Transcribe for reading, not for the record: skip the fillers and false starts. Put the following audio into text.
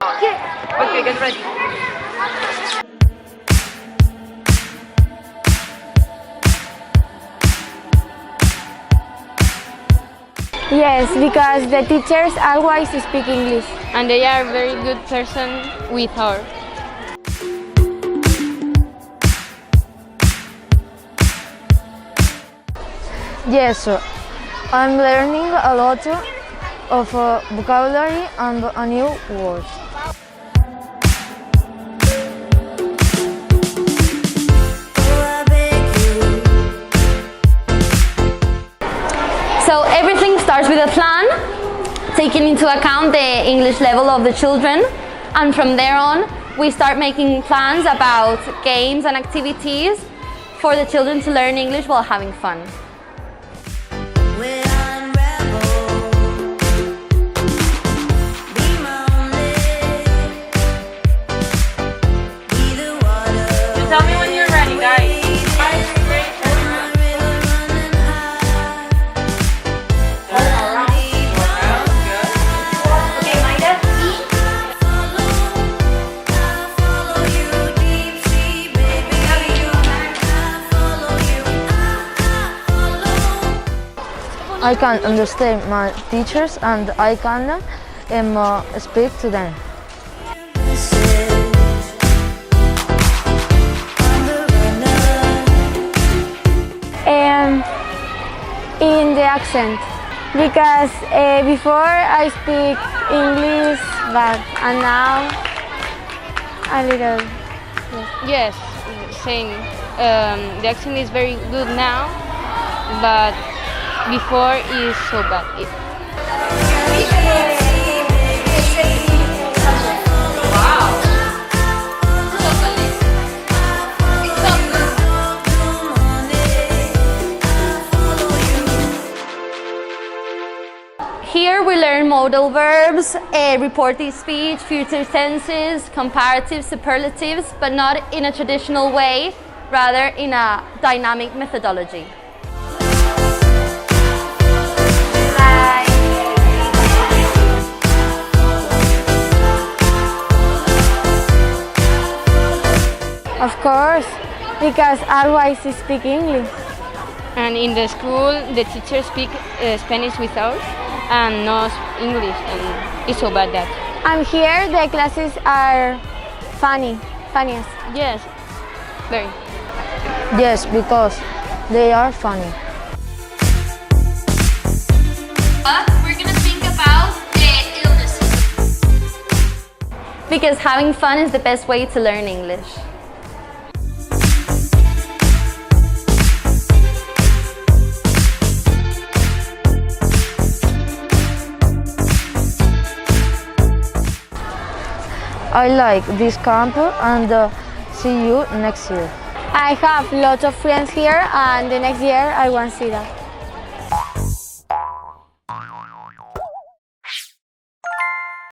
Okay, get ready. Yes, because the teachers always speak English. And they are very good person with her. Yes, I'm learning a lot of vocabulary and new words. So everything starts with a plan, taking into account the English level of the children, and from there on we start making plans about games and activities for the children to learn English while having fun. Tell me when you're ready, guys. I can understand my teachers and I can speak to them. In the accent, because before I speak English, but and now a little. Yes, same. The accent is very good now, but before is so bad. Here we learn modal verbs, reported speech, future tenses, comparatives, superlatives, but not in a traditional way, rather in a dynamic methodology. Of course, because always speak English. And in the school, the teachers speak Spanish with us and not English, and it's so bad that. And here the classes are funniest. Yes, very. Yes, because they are funny. But we're going to think about the illnesses. Because having fun is the best way to learn English. I like this camp and see you next year. I have lots of friends here and the next year I want to see that.